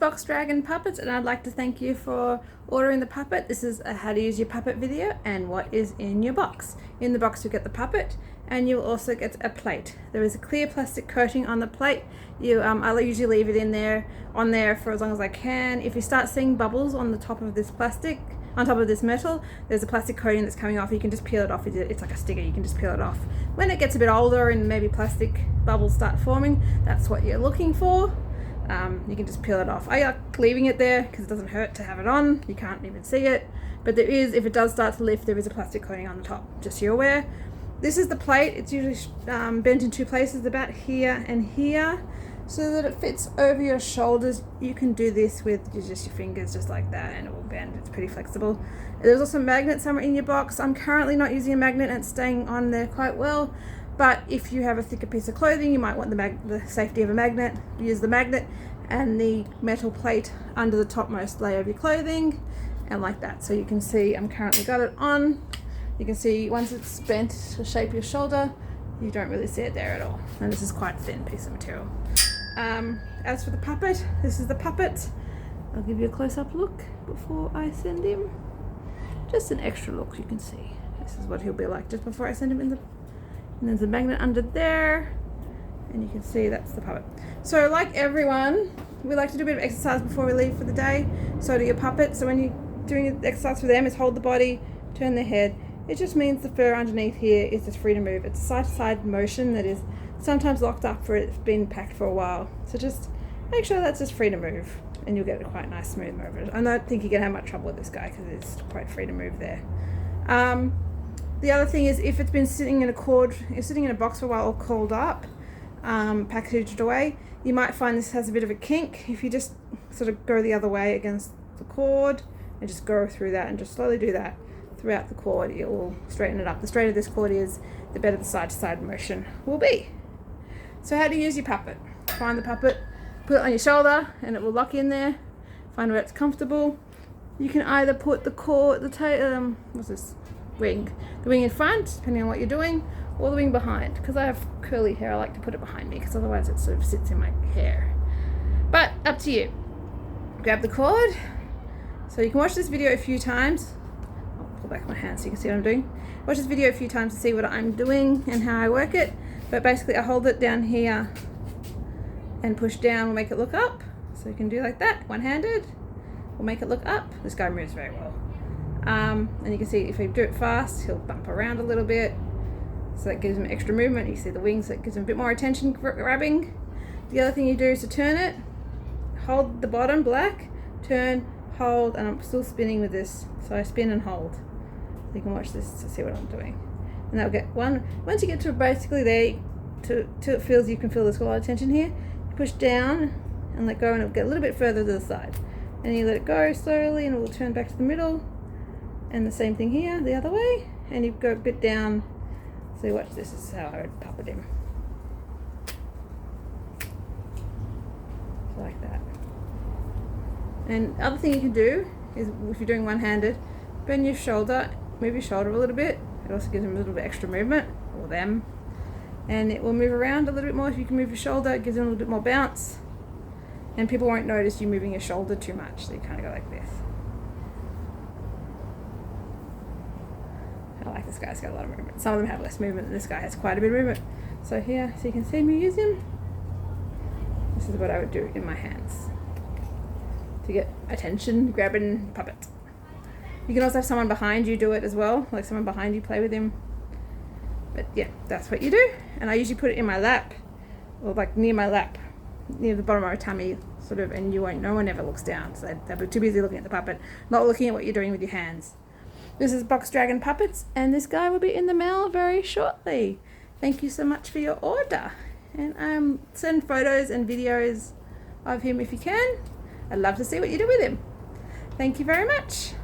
Box Dragon Puppets, and I'd like to thank you for ordering the puppet. This is a how to use your puppet video and what is in your box. In the box you get the puppet, and you'll also get a plate. There is a clear plastic coating on the plate. I'll usually leave it on there for as long as I can. If you start seeing bubbles on the top of this plastic, on top of this metal, there's a plastic coating that's coming off. You can just peel it off. It's like a sticker. You can just peel it off. When it gets a bit older and maybe plastic bubbles start forming, that's what you're looking for. You can just peel it off. I like leaving it there because it doesn't hurt to have it on. You can't even see it, but there is, if it does start to lift, there is a plastic coating on the top, just so you're aware. This is the plate. It's usually bent in two places, about here and here, so that it fits over your shoulders. You can do this with just your fingers, just like that, and it will bend. It's pretty flexible. There's also a magnet somewhere in your box. I'm currently not using a magnet and it's staying on there quite well. But if you have a thicker piece of clothing, you might want the safety of a magnet. Use the magnet and the metal plate under the topmost layer of your clothing, and like that. So you can see I'm currently got it on. You can see once it's bent to shape your shoulder, you don't really see it there at all. And this is quite a thin piece of material. As for the puppet, this is the puppet. I'll give you a close-up look before I send him. Just an extra look, you can see. This is what he'll be like just before I send him in the... And there's a magnet under there, and you can see that's the puppet. So like everyone, we like to do a bit of exercise before we leave for the day. So do your puppet. So when you're doing the exercise for them, is hold the body, turn their head. It just means the fur underneath here is just free to move. It's a side-to-side motion that is sometimes locked up for it's been packed for a while. So just make sure that's just free to move, and you'll get a quite nice smooth mover. I don't think you're gonna have much trouble with this guy because it's quite free to move there. The other thing is, if it's been sitting in a box for a while or called up, packaged away, you might find this has a bit of a kink. If you just sort of go the other way against the cord and just go through that and just slowly do that throughout the cord, it will straighten it up. The straighter this cord is, the better the side-to-side motion will be. So how do you use your puppet? Find the puppet, put it on your shoulder, and it will lock in there. Find where it's comfortable. You can either put the cord, the wing in front, depending on what you're doing, or the wing behind. Because I have curly hair, I like to put it behind me, because otherwise it sort of sits in my hair. But up to you. Grab the cord. So you can watch this video a few times. I'll pull back my hand so you can see what I'm doing. Watch this video a few times to see what I'm doing and how I work it. But basically I hold it down here and push down will make it look up. So you can do like that, one-handed. Will make it look up. This guy moves very well. And you can see if you do it fast, he'll bump around a little bit, so that gives him extra movement. You see the wings, that gives him a bit more attention grabbing. The other thing you do is to turn it, hold the bottom black, turn, hold, and I'm still spinning with this, so I spin and hold. So you can watch this to see what I'm doing. And that'll get one. Once you get to basically there, till it feels, you can feel there's a lot of tension here, you push down and let go, and it'll get a little bit further to the side. And you let it go slowly, and it will turn back to the middle. And the same thing here, the other way, and you go a bit down. So watch this, is how I would puppet him. Like that. And the other thing you can do is, if you're doing one-handed, bend your shoulder, move your shoulder a little bit. It also gives him a little bit extra movement, or them. And it will move around a little bit more. If you can move your shoulder, it gives him a little bit more bounce. And people won't notice you moving your shoulder too much, so you kind of go like this. I like this guy's got a lot of movement. Some of them have less movement, and this guy has quite a bit of movement. So here, so you can see me use him. This is what I would do in my hands to get attention, grabbing puppet. You can also have someone behind you do it as well, like someone behind you play with him. But yeah, that's what you do. And I usually put it in my lap, or like near my lap, near the bottom of my tummy, sort of, and no one ever looks down. So they're too busy looking at the puppet, not looking at what you're doing with your hands. This is Box Dragon Puppets, and this guy will be in the mail very shortly. Thank you so much for your order. And send photos and videos of him if you can. I'd love to see what you do with him. Thank you very much.